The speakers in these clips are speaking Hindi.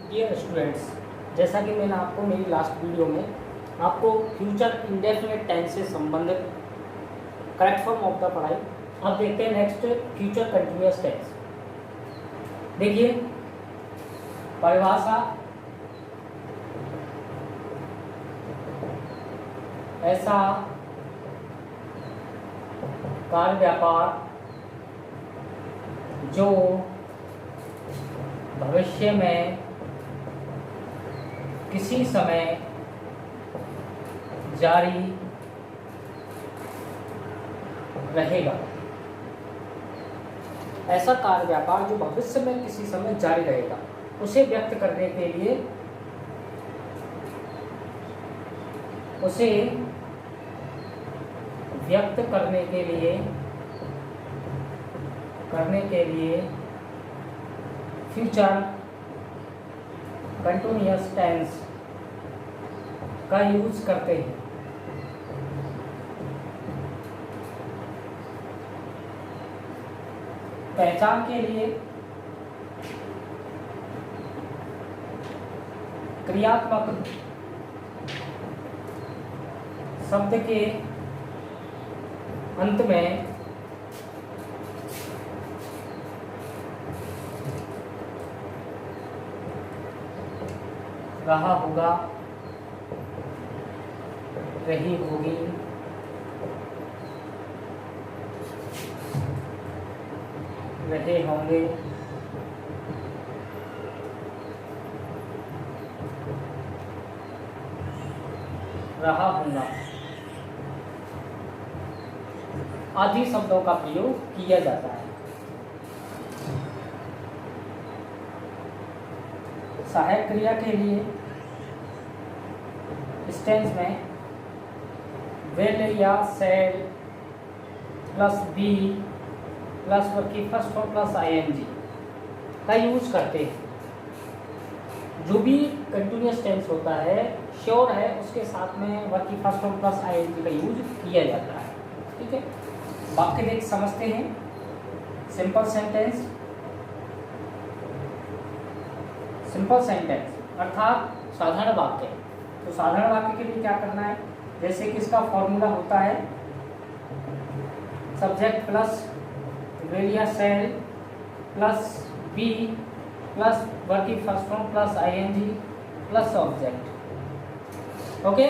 डियर स्टूडेंट्स, जैसा कि मैंने आपको मेरी लास्ट वीडियो में आपको फ्यूचर इंडेफिनिट टेंस से संबंधित करेक्ट फॉर्म ऑफ द पढ़ाई। अब देखते हैं नेक्स्ट फ्यूचर कंटिन्यूअस टेंस। देखिए परिभाषा, ऐसा कार्य व्यापार जो भविष्य में किसी समय जारी रहेगा। ऐसा कार्य व्यापार जो भविष्य में किसी समय जारी रहेगा, उसे व्यक्त करने के लिए फ्यूचर कंटिन्यूअस टेंस का यूज करते हैं। पहचान के लिए क्रियात्मक शब्द के अंत में रहा होगा, रही होगी, रहे होंगे, रहा होगा आदि शब्दों का प्रयोग किया जाता है। सहायक क्रिया के लिए इस टेंस में विल या shall plus be plus verb की फर्स्ट फॉर्म प्लस आईएनजी का यूज करते हैं। जो भी कंटिन्यूअस टेंस होता है, श्योर है, उसके साथ में वर्ब की फर्स्ट फॉर्म प्लस आईएनजी का यूज किया जाता है। ठीक है, वाक्य देख समझते हैं। सिंपल सेंटेंस, सिंपल सेंटेंस अर्थात साधारण वाक्य। तो साधारण वाक्य के लिए क्या करना है, जैसे कि इसका फॉर्मूला होता है सब्जेक्ट प्लस विल या shall plus be plus verb की first form plus ING plus object. Okay,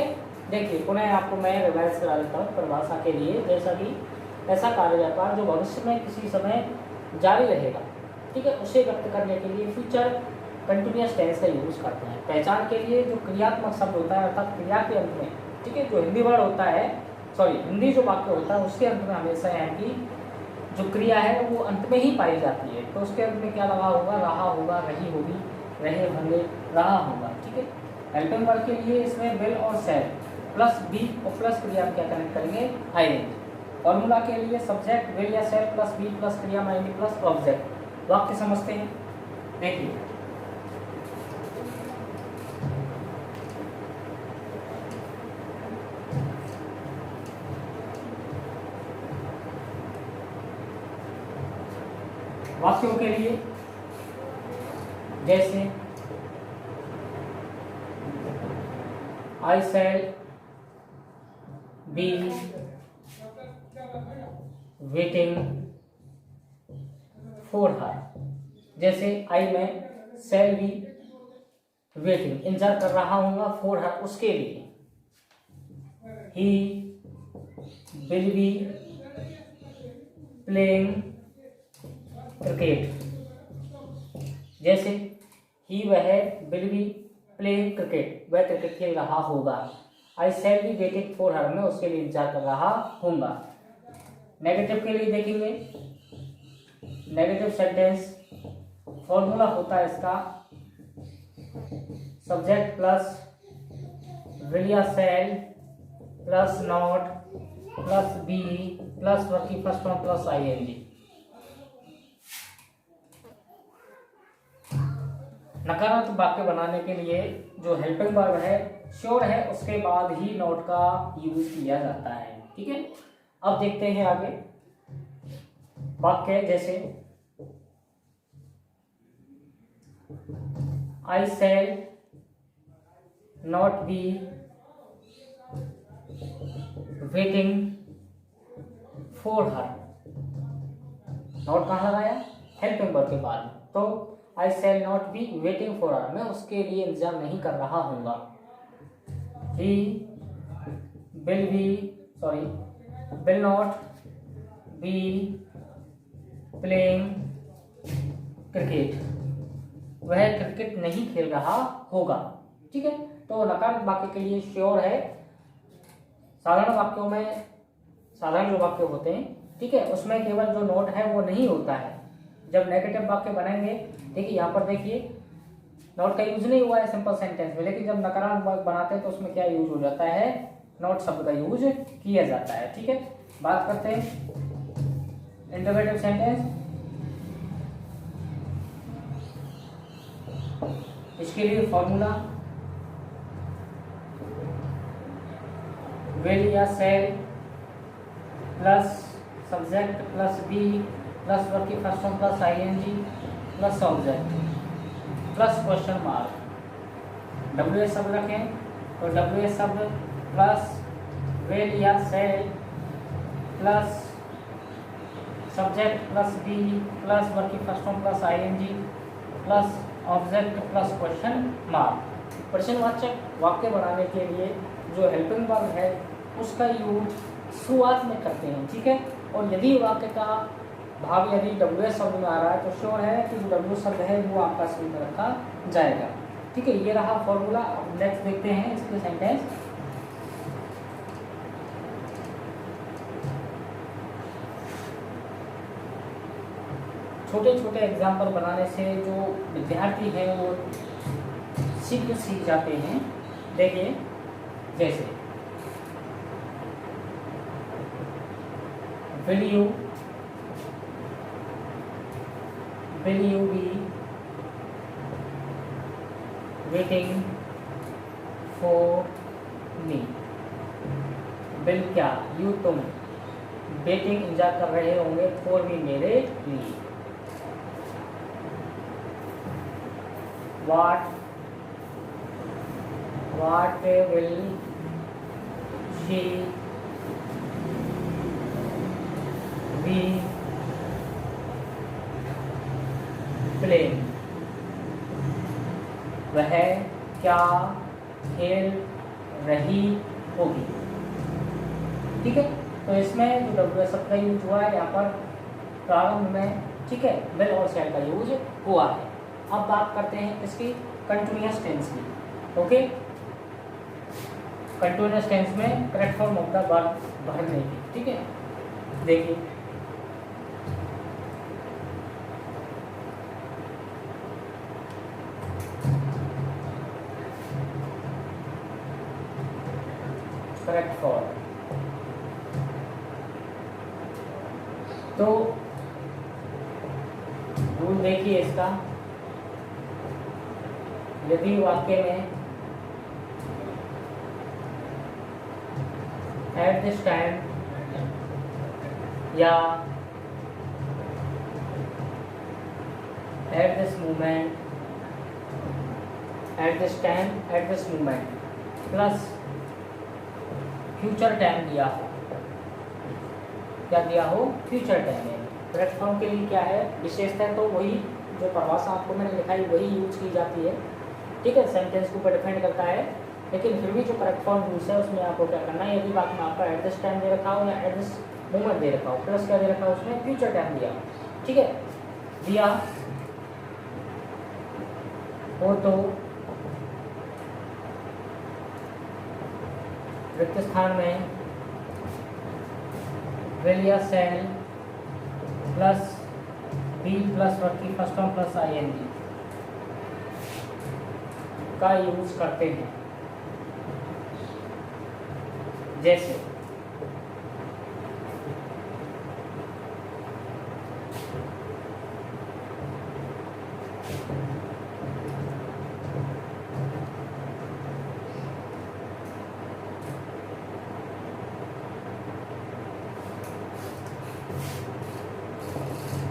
देखिए पुनः आपको मैं रिवाइज करा देता हूँ परिभाषा के लिए। जैसा कि ऐसा कार्य व्यापार जो भविष्य में किसी समय जारी रहेगा, ठीक है, उसे व्यक्त करने के लिए फ्यूचर कंटिन्यूअस टेंस का यूज करते हैं। पहचान के लिए जो क्रियात्मक शब्द होता है अर्थात क्रिया के अंत में, ठीक है, जो हिंदी वर्ड होता है, हिंदी जो वाक्य होता है उसके अंत में हमेशा है कि जो क्रिया है वो अंत में ही पाई जाती है। तो उसके अंत में क्या लगा होगा, रहा होगा, रही होगी, रहे होंगे, रहा होगा। ठीक है, हेल्पिंग वर्ब के लिए इसमें विल और शैल प्लस बी और प्लस क्रिया क्या कनेक्ट करेंगे, आईएनजी। फॉर्मूला के लिए सब्जेक्ट विल या शैल प्लस बी प्लस क्रिया आईएनजी प्लस ऑब्जेक्ट। वाक्य समझते हैं, देखिए वाक्यों के लिए जैसे I shall be waiting for her, जैसे आई में शैल बी वेटिंग इंतजार कर रहा हूँगा, फॉर हर उसके लिए, he will be playing cricket, जैसे ही वह विल बी प्लेइंग क्रिकेट, वह क्रिकेट खेल रहा होगा। I shall be waiting for her, मैं उसके लिए इंतजार कर रहा हूँगा। नेगेटिव के लिए देखेंगे, नेगेटिव सेंटेंस फॉर्मूला होता है इसका सब्जेक्ट प्लस विल या shall plus not plus be plus verb की फर्स्ट फॉर्म प्लस आईएनजी। नकारात्मक वाक्य बनाने के लिए जो हेल्पिंग वर्ब है श्योर है उसके बाद ही नॉट का यूज किया जाता है। ठीक है, अब देखते हैं आगे वाक्य जैसे I shall not be waiting for her. Not कहाँ लगाया? हेल्पिंग वर्ब के बाद। तो I shall not be waiting for her, मैं उसके लिए इंतजार नहीं कर रहा हूँगा। He will not be playing cricket, वह क्रिकेट नहीं खेल रहा होगा। ठीक है, तो नकार वाक्य के लिए श्योर है। साधारण वाक्यों में साधारण जो वाक्य होते हैं, ठीक है, उसमें केवल जो नोट है वो नहीं होता है। जब नेगेटिव वाक्य बनाएंगे, देखिए यहाँ पर देखिए नोट का यूज नहीं हुआ है सिंपल सेंटेंस में, लेकिन जब नकारात्मक वाक्य बनाते हैं तो उसमें क्या यूज हो जाता है? नोट शब्द का यूज किया जाता है। ठीक है, बात करते हैं इंटरोगेटिव सेंटेंस। इसके लिए फॉर्मूला विल या shall plus subject plus be plus verb की first form plus ING plus object plus question mark. WS शब्द रखें तो डब्ल्यूएस शब्द प्लस विल या shall plus subject plus be plus verb की first form plus ING plus object plus question mark. प्रश्नवाचक वाक्य बनाने के लिए जो हेल्पिंग वर्ब है उसका यूज शुरुआत में करते हैं। ठीक है, और यदि वाक्य का भाव यदि डब्ल्यूएस शब्द में आ रहा है तो श्योर है कि जो डब्ल्यू शब्द है वो आपका सी में रखा जाएगा। ठीक है, ये रहा फॉर्मूला। अब नेक्स्ट देखते हैं इसके सेंटेंस। छोटे छोटे एग्जाम्पल बनाने से जो विद्यार्थी हैं वो सीख जाते हैं। देखिए जैसे will you be waiting for me? will क्या? you तुम वेटिंग इंतजार कर रहे होंगे for me मेरे लिए। what will she be playing? वह क्या खेल रही होगी? ठीक है, तो इसमें जो डब्ल्यू शब्द का यूज हुआ है यहाँ पर प्रारंभ में, ठीक है, विल और शैल का यूज हुआ है। अब बात करते हैं इसकी कंटिन्यूअस टेंस की। ओके, कंटिन्यूअस टेंस में correct form of the verb भरने की। ठीक है, देखिए करेक्ट फॉर्म, तो रूल देखिए इसका। यदि वाक्य में एट दिस टाइम या at this moment, at this time, at this moment plus future time दिया हो, क्या दिया हो? फ्यूचर टाइम है। करेक्ट फॉर्म के लिए क्या है विशेषता? तो वही जो परिभाषा आपको मैंने लिखाई वही यूज की जाती है। ठीक है, सेंटेंस के ऊपर डिपेंड करता है, लेकिन फिर भी जो करेक्ट फॉर्म यूज है उसमें आपको क्या करना है? यदि बात में आपका एट दिस टाइम दे रखा हो या एट दिस मोमेंट दे रखा हो, प्लस क्या दे रखा हो उसमें? फ्यूचर टाइम दिया। ठीक है, दिया हो तो रिक्त स्थान में विल या shall plus be plus verb की फर्स्ट फॉर्म प्लस आईएनजी का यूज करते हैं। जैसे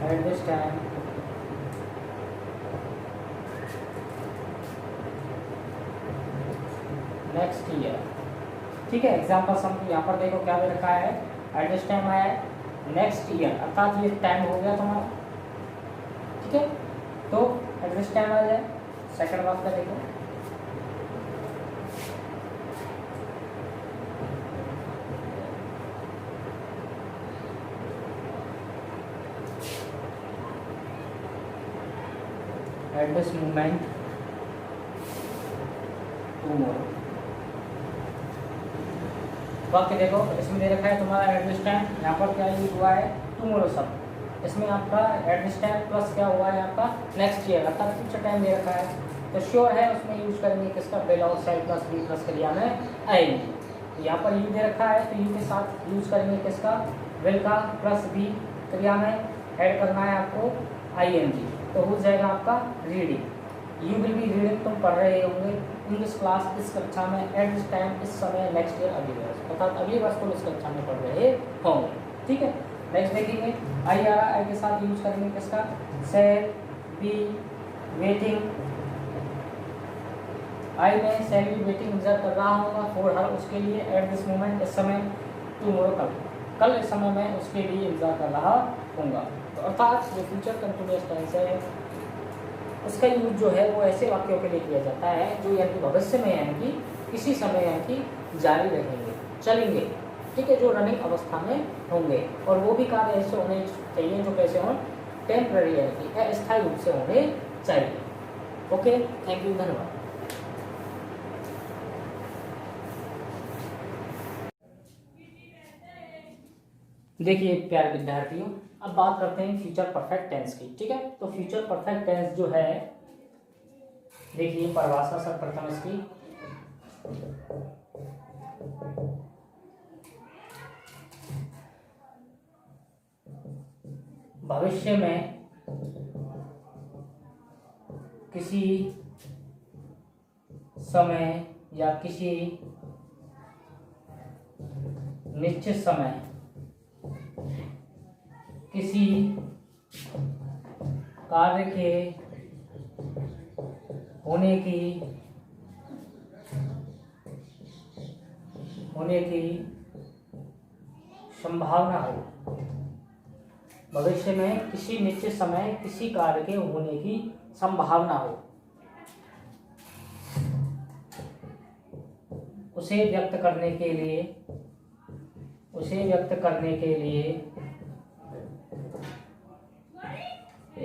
at this time next year. ठीक है, एग्जाम्पल सम यहाँ पर देखो क्या दे रखा है, एट दिस टाइम आया है नेक्स्ट ईयर, अर्थात ये टाइम हो गया तुम्हारा। ठीक है, तो एट दिस टाइम आ जाए। सेकंड वाक्य देखो, एट दिस मोमेंट टुमारो। वाक्य देखो, इसमें दे रखा है तुम्हारा एट दिस टाइम, यहाँ पर क्या यूज हुआ है, टुमारो शब्द। इसमें आपका एट दिस टाइम प्लस क्या हुआ है आपका नेक्स्ट ईयर, अर्थात फ्यूचर टाइम दे रखा है, तो श्योर है उसमें यूज करेंगे किसका, विल और शैल प्लस बी प्लस क्रिया में आएंगे। यहाँ पर यू दे रखा है तो यू के साथ यूज करेंगे किसका, विल का, प्लस बी क्रिया में ऐड करना है आपको आईएनजी, तो हो जाएगा आपका reading. You will be reading, तुम पढ़ रहे होंगे इन दिस क्लास, इस कक्षा में, एट दिस टाइम इस समय, नेक्स्ट ईयर अगले वर्ष, अर्थात अगले वर्ष तुम इस कक्षा में पढ़ रहे होंगे। ठीक है, नेक्स्ट देखेंगे आई आ रहा, आई के साथ यूज करेंगे किसका, शैल बी वेटिंग, आई में शैल बी वेटिंग इंतजार कर रहा होगा फॉर हर, उसके लिए, एट दिस मोमेंट इस समय, टुमारो कल, कल इस समय में उसके लिए इंतजार कर रहा होगा। तो अर्थात जो फ्यूचर कंटिन्यूअस टेंस है उसका यूज जो है वो ऐसे वाक्यों के लिए किया जाता है जो यानी कि भविष्य में, यानी कि किसी समय यानी कि जारी रहेंगे, चलेंगे। ठीक है, जो रनिंग अवस्था में होंगे, और वो भी कार्य ऐसे होने चाहिए जो कैसे हों, टेम्पररी यानी कि अस्थायी रूप से होने चाहिए। ओके, थैंक यू, धन्यवाद। देखिए प्यारे विद्यार्थियों, अब बात करते हैं फ्यूचर परफेक्ट टेंस की। ठीक है, तो फ्यूचर परफेक्ट टेंस जो है, देखिए परिभाषा सर्वप्रथम इसकी, भविष्य में किसी समय या किसी निश्चित समय किसी कार्य के होने की संभावना हो, भविष्य में किसी निश्चित समय किसी कार्य के होने की संभावना हो, उसे व्यक्त करने के लिए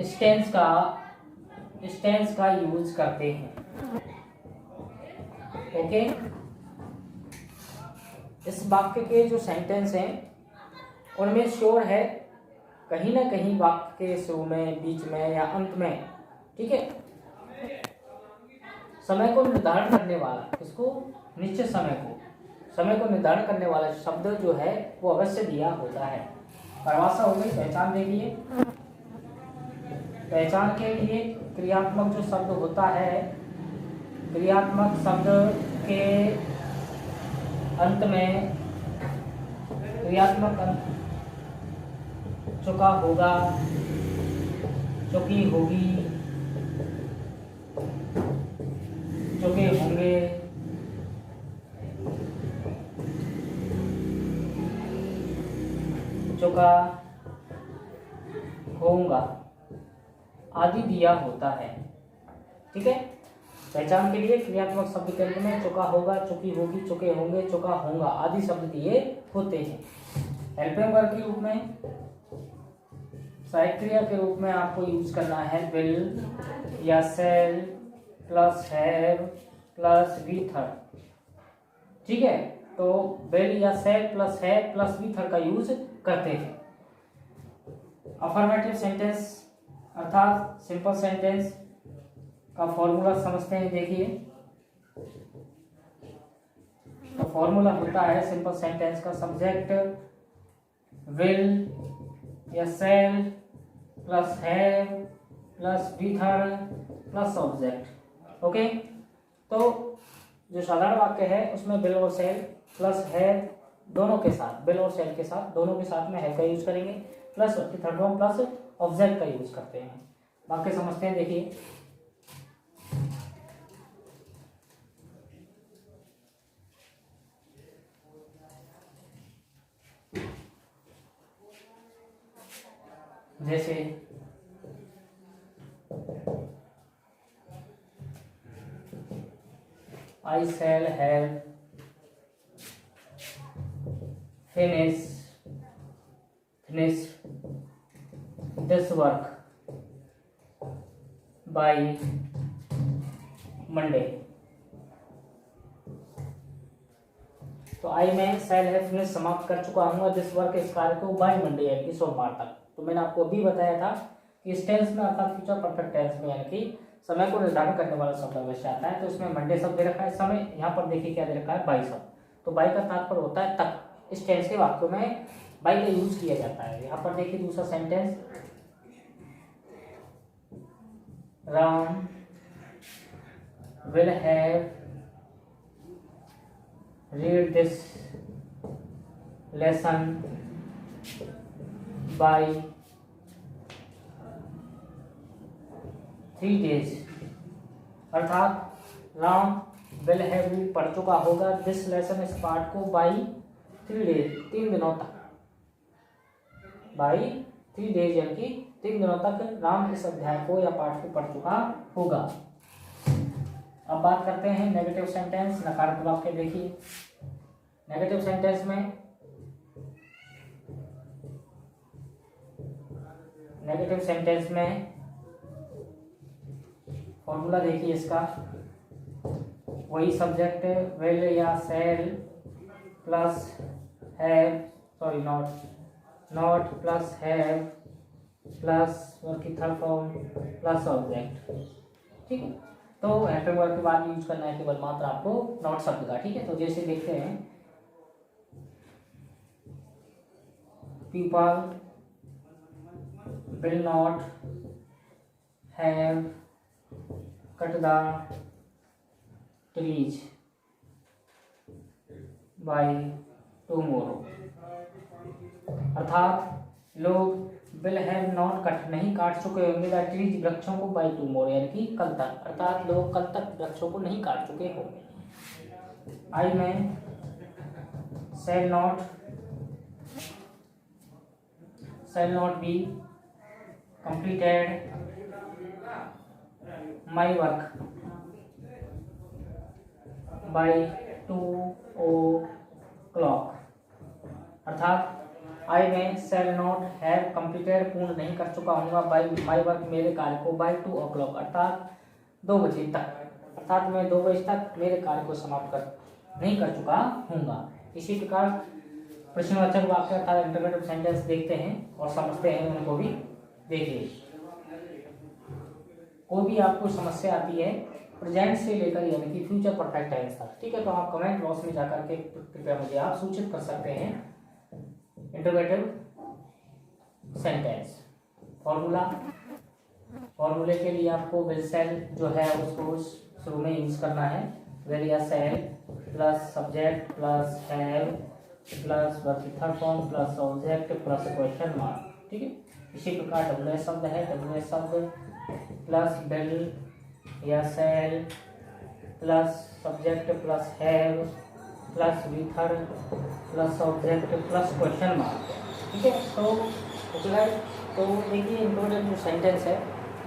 स्टेंस का यूज करते हैं। ओके, इस वाक्य के जो सेंटेंस हैं उनमें श्योर है कहीं ना कहीं वाक्य के शुरू में, बीच में या अंत में, ठीक है, समय को निर्धारण करने वाला, किसको, निश्चित समय को निर्धारण करने वाला शब्द जो है वो अवश्य दिया होता है। परिभाषा हो गई, पहचान देखिए, पहचान के लिए क्रियात्मक जो शब्द होता है, क्रियात्मक शब्द के अंत में क्रियात्मक अंत चुका होगा, चुकी होगी, चुके होंगे, चुका होगा आदि दिया होता है। ठीक है, पहचान के लिए क्रियात्मक शब्द के अंत में चुका होगा, चुकी होगी, चुके होंगे, चुका होगा आदि शब्द दिए होते हैं। हेल्पिंग वर्ब के रूप में, सहायक क्रिया के रूप में आपको यूज करना है विल या shall plus have plus be third. ठीक है, तो विल या shall plus have plus be third का यूज करते हैं। अफर्मेटिव सेंटेंस अर्थात सिंपल सेंटेंस का फॉर्मूला समझते हैं। देखिए, तो फॉर्मूला होता है सिंपल सेंटेंस का, सब्जेक्ट विल या shall plus have plus be third plus object. Okay, तो जो साधारण वाक्य है उसमें विल और सेल प्लस हैव दोनों के साथ, विल और सेल के साथ दोनों के साथ में हैव का यूज करेंगे, plus third form plus object का यूज करते हैं। वाक्य समझते हैं। देखिए, जैसे I shall have finished this work by Monday। तो आई मैं शैल है फिनिश समाप्त कर चुका हूँ दिस वर्क इस कार्य को बाय मंडे यानी कि सोमवार तक। तो मैंने आपको अभी बताया था कि इस टेंस में अर्थात फ्यूचर परफेक्ट टेंस में यानी कि समय को निर्धारित करने वाला शब्द अवश्य आता है। तो इसमें मंडे शब्द दे रखा है, समय यहाँ पर देखिए क्या दे रखा है, बाई शब्द। तो बाई का तात्पर्य होता है तक। इस टेंस के वाक्यों में बाई का यूज किया जाता है। यहाँ पर देखिए दूसरा sentence, Ram will have read this lesson by 3 days। अर्थात राम विल हैव रीड पढ़ चुका होगा दिस लेसन इस पाठ को बाई 3 डेज 3 दिनों तक। बाई 3 डेज यानी कि 3 दिनों तक राम इस अध्याय को या पाठ को पढ़ चुका होगा। अब बात करते हैं नेगेटिव सेंटेंस, नकारात्मक वाक्य। देखिए नेगेटिव सेंटेंस में फॉर्मूला देखिए इसका, वही सब्जेक्ट विल या shall plus have, sorry not plus have plus verb की थर्ड फॉर्म प्लस ऑब्जेक्ट। ठीक है, तो हेल्पिंग वर्ब के बाद यूज करना है केवल मात्र आपको नॉट शब्द का। ठीक है, तो जैसे देखते हैं, people will not have cut the trees by tomorrow. अर्थात लोग विल हैव नॉट कट नहीं काट चुके होंगे द ट्रीज वृक्षों को बाय टुमारो यानी कि कल तक। अर्थात लोग कल तक वृक्षों को नहीं काट चुके होंगे। आई में शैल not be completed my work by 2 o'clock। अर्थात आई में शैल नॉट हैव कंप्लीटेड पूर्ण नहीं कर चुका हूँगा बाई माई वर्क मेरे कार्य को बाय 2 o'clock अर्थात 2 बजे तक। अर्थात मैं 2 बजे तक मेरे कार्य को समाप्त नहीं कर चुका हूँगा। इसी प्रकार प्रश्नवाचक वाक्य अर्थात इंटरोगेटिव सेंटेंस देखते हैं और समझते हैं, उनको भी देखिए। कोई भी आपको समस्या आती है प्रेजेंट से लेकर यानी कि फ्यूचर परफेक्ट टेंस तक, ठीक है, तो आप कमेंट बॉक्स में जाकर के कृपया मुझे आप सूचित कर सकते हैं इंटरोगेटिव सेंटेंस। फॉर्मूले के लिए आपको विल शैल जो है उसको शुरू में यूज करना है। विल या shall plus subject plus have plus verb की third form plus object plus question mark. ठीक है, इसी प्रकार डब्ल्यूएस शब्द है, डब्ल्यूएस शब्द प्लस विल या shall plus subject plus have plus weather plus object plus question mark. ठीक है, तो देखिए इंटरोगेटिव जो सेंटेंस है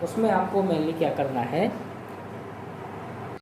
उसमें आपको मेनली क्या करना है,